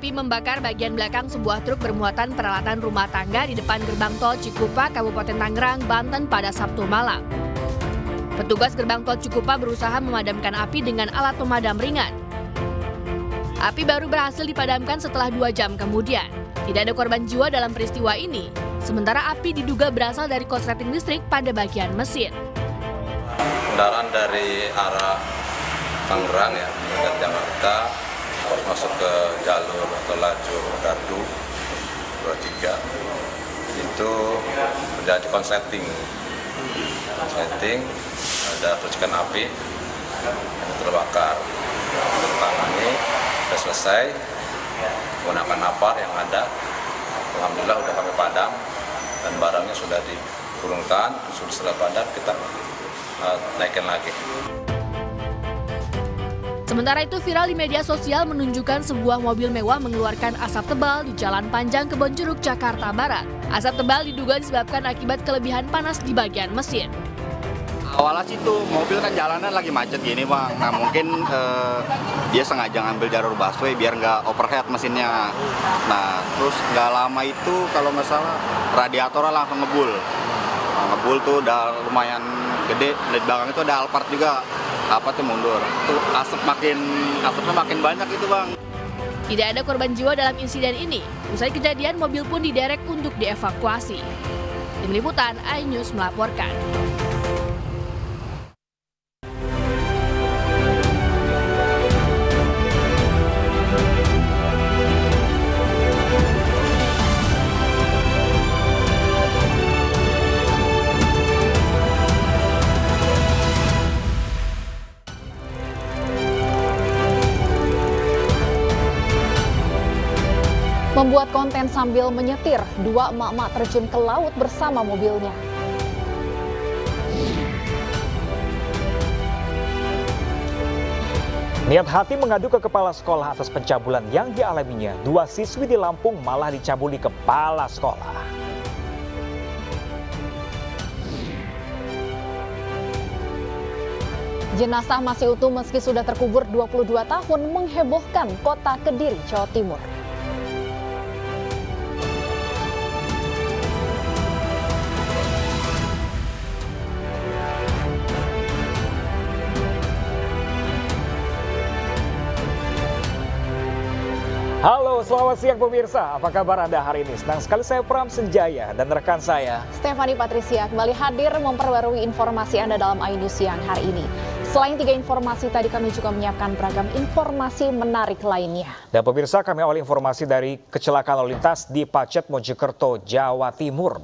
Api membakar bagian belakang sebuah truk bermuatan peralatan rumah tangga di depan gerbang tol Cikupa, Kabupaten Tangerang, Banten pada Sabtu malam. Petugas gerbang tol Cikupa berusaha memadamkan api dengan alat pemadam ringan. Api baru berhasil dipadamkan setelah 2 jam kemudian. Tidak ada korban jiwa dalam peristiwa ini. Sementara api diduga berasal dari korsleting listrik pada bagian mesin. Kendaraan dari arah Tangerang ya, ke Jakarta, harus masuk ke jalur atau lajur gardu 23, itu terjadi konsleting, ada percikan api yang terbakar. Tertangani sudah selesai, menggunakan napar yang ada, alhamdulillah sudah kami padam dan barangnya sudah diturunkan, sudah padam kita naikkan lagi. Sementara itu viral di media sosial menunjukkan sebuah mobil mewah mengeluarkan asap tebal di Jalan Panjang Kebonjeruk, Jakarta Barat. Asap tebal diduga disebabkan akibat kelebihan panas di bagian mesin. Awalnya sih tuh mobil kan jalanan lagi macet gini bang, nah mungkin dia sengaja ngambil jalur busway biar nggak overheat mesinnya. Nah terus nggak lama itu kalau nggak salah radiatornya langsung ngebul. Nah, ngebul tuh udah lumayan gede, di belakang itu ada Alphard juga. Apa tuh mundur, tuh asapnya makin banyak itu bang. Tidak ada korban jiwa dalam insiden ini. Usai kejadian, mobil pun diderek untuk dievakuasi. Tim Liputan iNews melaporkan. Membuat konten sambil menyetir, 2 emak-emak terjun ke laut bersama mobilnya. Niat hati mengadu ke kepala sekolah atas pencabulan yang dialaminya, 2 siswi di Lampung malah dicabuli kepala sekolah. Jenazah masih utuh meski sudah terkubur 22 tahun menghebohkan kota Kediri, Jawa Timur. Halo, selamat siang pemirsa. Apa kabar Anda hari ini? Senang sekali saya Pram Senjaya dan rekan saya Stefani Patricia kembali hadir memperbarui informasi Anda dalam iNews siang hari ini. Selain 3 informasi tadi, kami juga menyiapkan beragam informasi menarik lainnya. Dan pemirsa, kami awal informasi dari kecelakaan lalu lintas di Pacet, Mojokerto, Jawa Timur.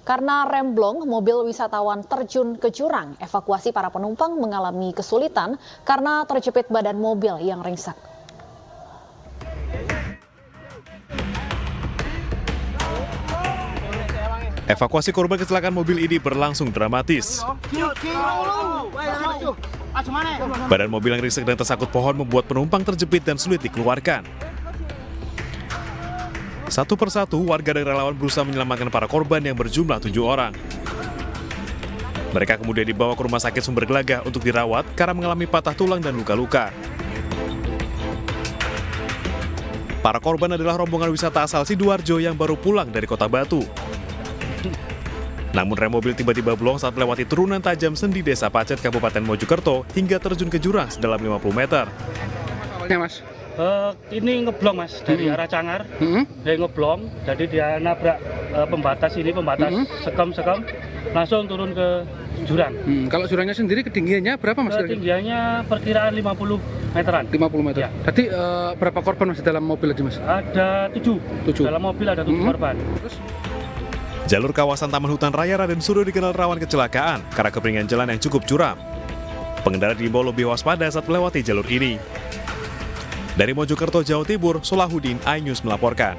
Karena remblong, mobil wisatawan terjun ke jurang. Evakuasi para penumpang mengalami kesulitan karena terjepit badan mobil yang ringsek. Evakuasi korban kecelakaan mobil ini berlangsung dramatis. Badan mobil yang ringsek dan tersangkut pohon membuat penumpang terjepit dan sulit dikeluarkan. Satu persatu, warga dan relawan berusaha menyelamatkan para korban yang berjumlah 7 orang. Mereka kemudian dibawa ke rumah sakit Sumber Gelagah untuk dirawat karena mengalami patah tulang dan luka-luka. Para korban adalah rombongan wisata asal Sidoarjo yang baru pulang dari Kota Batu. Namun rem mobil tiba-tiba blong saat melewati turunan tajam Sendi, Desa Pacet, Kabupaten Mojokerto hingga terjun ke jurang sedalam 50 meter. Awalnya mas? Ini ngeblong mas, dari arah Cangar, dia ngeblong, jadi dia nabrak pembatas sekam, langsung turun ke jurang. Kalau jurangnya sendiri ketinggiannya berapa mas? Ketinggiannya perkiraan 50 meteran. 50 meter? Ya. Jadi berapa korban mas dalam mobil tadi mas? Ada 7. Dalam mobil ada 7 korban. Terus? Jalur kawasan Taman Hutan Raya Raden Suruh dikenal rawan kecelakaan karena kemiringan jalan yang cukup curam. Pengendara diimbau lebih waspada saat melewati jalur ini. Dari Mojokerto, Jawa Timur, Solahuddin, iNews melaporkan.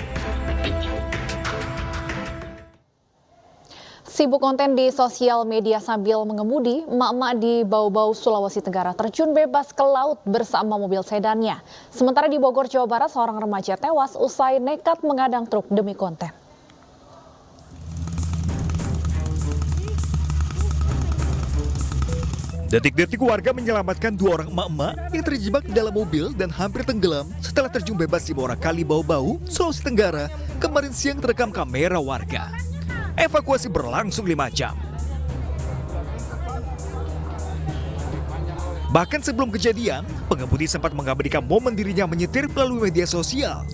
Sibuk konten di sosial media sambil mengemudi, emak-emak di Bau-Bau, Sulawesi Tenggara terjun bebas ke laut bersama mobil sedannya. Sementara di Bogor, Jawa Barat, seorang remaja tewas usai nekat mengadang truk demi konten. Detik-detik warga menyelamatkan 2 orang emak-emak yang terjebak di dalam mobil dan hampir tenggelam setelah terjun bebas di Muara Kali Bau-Bau, Sulawesi Tenggara, kemarin siang terekam kamera warga. Evakuasi berlangsung 5 jam. Bahkan sebelum kejadian, pengemudi sempat mengabadikan momen dirinya menyetir melalui media sosial.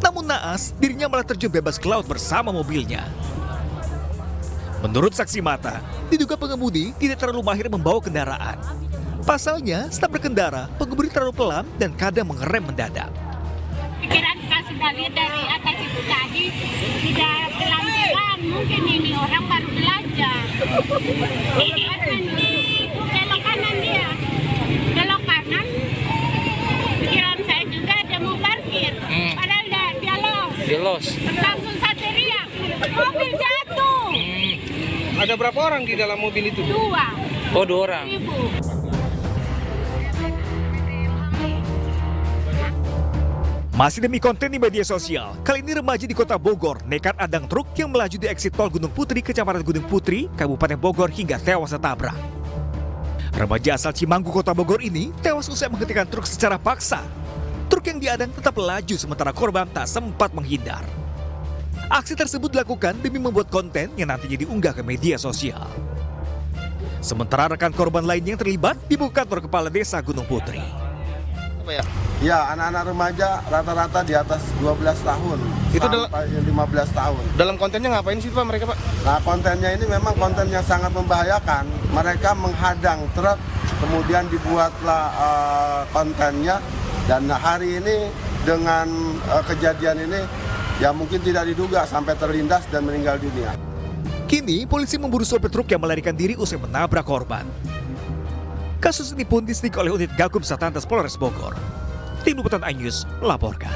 Namun naas, dirinya malah terjun bebas ke laut bersama mobilnya. Menurut saksi mata, diduga pengemudi tidak terlalu mahir membawa kendaraan. Pasalnya, setelah berkendara, pengemudi terlalu pelan dan kadang mengerem mendadak. Pikiran sekali dari atas itu tadi tidak pelan-pelan, mungkin ini orang baru belajar. Itu belok kanan dia, belok kanan. Pikiran saya juga dia mau parkir, padahal dia los. Langsung saya teriak, mobil jatuh. Ada berapa orang di dalam mobil itu? 2. Oh, 2 orang. Masih demi konten di media sosial, kali ini remaja di kota Bogor nekat adang truk yang melaju di eksit tol Gunung Putri, Kecamatan Gunung Putri, Kabupaten Bogor hingga tewas tertabrak. Remaja asal Cimanggu, Kota Bogor ini tewas usai menghentikan truk secara paksa. Truk yang diadang tetap melaju sementara korban tak sempat menghindar. Aksi tersebut dilakukan demi membuat konten yang nantinya diunggah ke media sosial. Sementara rekan korban lain yang terlibat dibuka kantor kepala desa Gunung Putri. Ya, anak-anak remaja rata-rata di atas 12 tahun Itu sampai 15 tahun. Dalam kontennya ngapain sih Pak mereka Pak? Nah, kontennya ini memang konten yang sangat membahayakan. Mereka menghadang truk, kemudian dibuatlah kontennya. Dan hari ini dengan kejadian ini, ya mungkin tidak diduga sampai terlindas dan meninggal dunia. Kini polisi memburu sopir truk yang melarikan diri usai menabrak korban. Kasus ini pun disidik oleh unit Gakum Satlantas Polres Bogor. Tim Liputan iNews melaporkan.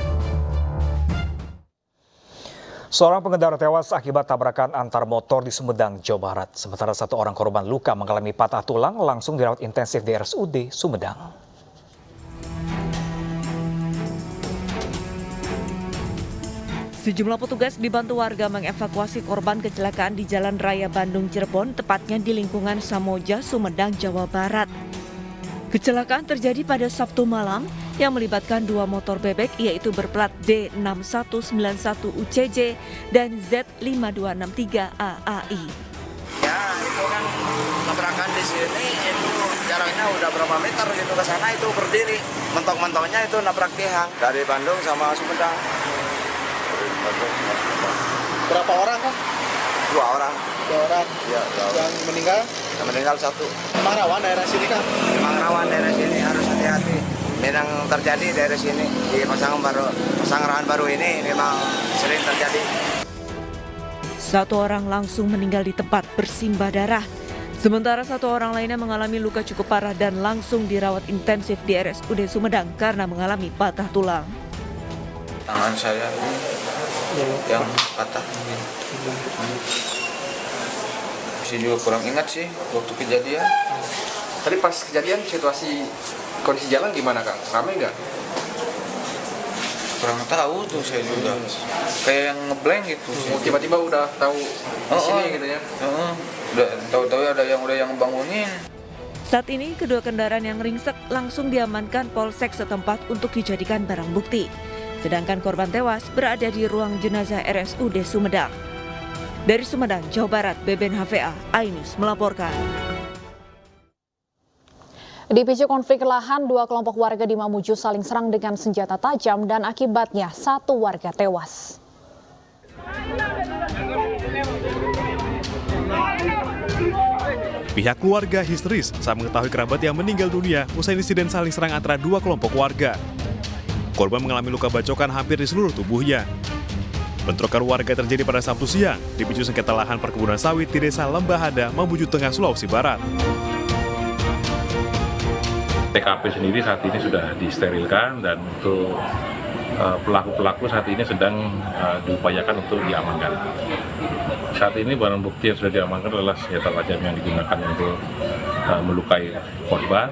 Seorang pengendara tewas akibat tabrakan antar motor di Sumedang, Jawa Barat. Sementara 1 orang korban luka mengalami patah tulang langsung dirawat intensif di RSUD Sumedang. Sejumlah petugas dibantu warga mengevakuasi korban kecelakaan di Jalan Raya Bandung Cirebon, tepatnya di lingkungan Samoja, Sumedang, Jawa Barat. Kecelakaan terjadi pada Sabtu malam yang melibatkan 2 motor bebek, yaitu berplat D6191 UCJ dan Z5263 AAI. Ya, itu kan tabrakan di sini itu jaraknya udah berapa meter gitu ke sana, itu berdiri. Mentok-mentoknya itu nabrak tiang dari Bandung sama Sumedang. Berapa orang kan? 2 orang. 2 orang. Ya, Yang meninggal? Yang meninggal 1. Memang rawan daerah sini kan? Memang rawan daerah sini, harus hati-hati. Memang terjadi daerah sini di pasangan baru ini memang sering terjadi. 1 orang langsung meninggal di tempat bersimbah darah. Sementara 1 orang lainnya mengalami luka cukup parah dan langsung dirawat intensif di RSUD Sumedang karena mengalami patah tulang. Tangan saya yang patah. Saya juga kurang ingat sih waktu kejadian. Tadi pas kejadian situasi kondisi jalan gimana Kang? Ramai nggak? Kurang tahu tuh saya juga. Kayak yang ngeblank gitu. Tiba-tiba udah tahu di sini gitu ya? Udah tahu-tahu ada yang bangunin. Saat ini kedua kendaraan yang ringsek langsung diamankan Polsek setempat untuk dijadikan barang bukti. Sedangkan korban tewas berada di ruang jenazah RSUD Sumedang. Dari Sumedang, Jawa Barat, Beben HVA, iNews melaporkan. Dipicu konflik lahan, 2 kelompok warga di Mamuju saling serang dengan senjata tajam dan akibatnya 1 warga tewas. Pihak keluarga histeris saat mengetahui kerabat yang meninggal dunia usai insiden saling serang antara 2 kelompok warga. Korban mengalami luka bacokan hampir di seluruh tubuhnya. Bentrokan warga terjadi pada Sabtu siang, dipicu sengketa lahan perkebunan sawit di Desa Lembahada, Mamuju Tengah, Sulawesi Barat. TKP sendiri saat ini sudah disterilkan dan untuk pelaku-pelaku saat ini sedang diupayakan untuk diamankan. Saat ini barang bukti yang sudah diamankan adalah senjata tajam yang digunakan untuk melukai korban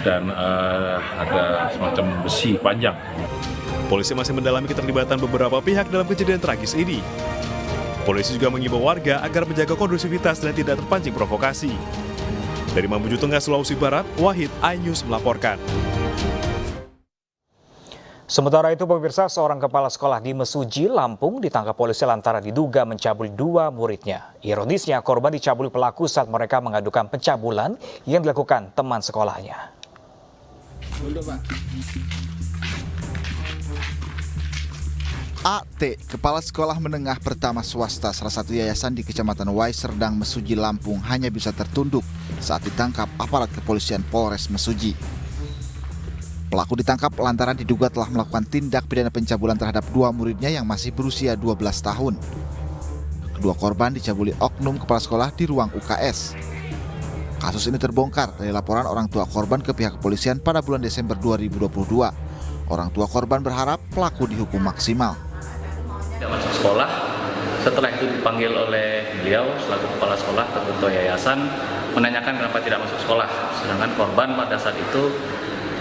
dan ada semacam besi panjang. Polisi masih mendalami keterlibatan beberapa pihak dalam kejadian tragis ini. Polisi juga mengimbau warga agar menjaga kondusivitas dan tidak terpancing provokasi. Dari Mamuju Tengah, Sulawesi Barat, Wahid, iNews melaporkan. Sementara itu, pemirsa, seorang kepala sekolah di Mesuji, Lampung ditangkap polisi lantaran diduga mencabuli 2 muridnya. Ironisnya, korban dicabuli pelaku saat mereka mengadukan pencabulan yang dilakukan teman sekolahnya. AT, kepala sekolah menengah pertama swasta salah satu yayasan di Kecamatan Wai Serdang, Mesuji, Lampung, hanya bisa tertunduk saat ditangkap aparat kepolisian Polres Mesuji. Pelaku ditangkap lantaran diduga telah melakukan tindak pidana pencabulan terhadap 2 muridnya yang masih berusia 12 tahun. Kedua korban dicabuli oknum kepala sekolah di ruang UKS. Kasus ini terbongkar dari laporan orang tua korban ke pihak kepolisian pada bulan Desember 2022. Orang tua korban berharap pelaku dihukum maksimal. Tidak masuk sekolah, setelah itu dipanggil oleh beliau selaku kepala sekolah ke ketua yayasan menanyakan kenapa tidak masuk sekolah. Sedangkan korban pada saat itu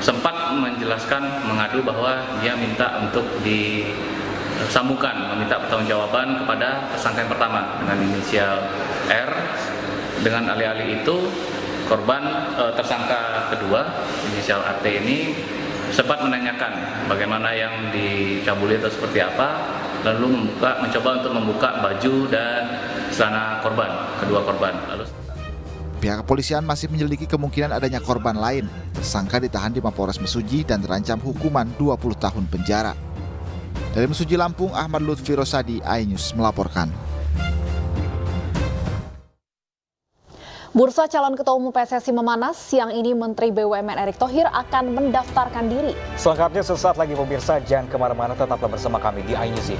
sempat menjelaskan, mengadu bahwa dia minta untuk disambungkan, meminta pertanggungjawaban kepada tersangka yang pertama dengan inisial R. Dengan alih-alih itu, korban tersangka kedua, inisial AT ini sempat menanyakan bagaimana yang dicabuli itu seperti apa, lalu mencoba untuk membuka baju dan celana korban, kedua korban. Pihak kepolisian masih menyelidiki kemungkinan adanya korban lain. Tersangka ditahan di Mapolres Mesuji dan terancam hukuman 20 tahun penjara. Dari Mesuji, Lampung, Ahmad Lutfi Rosadi, iNews melaporkan. Bursa calon ketua umum PSSI memanas. Siang ini Menteri BUMN Erick Thohir akan mendaftarkan diri. Selengkapnya sesaat lagi, pemirsa, jangan kemana-mana, tetaplah bersama kami di iNews.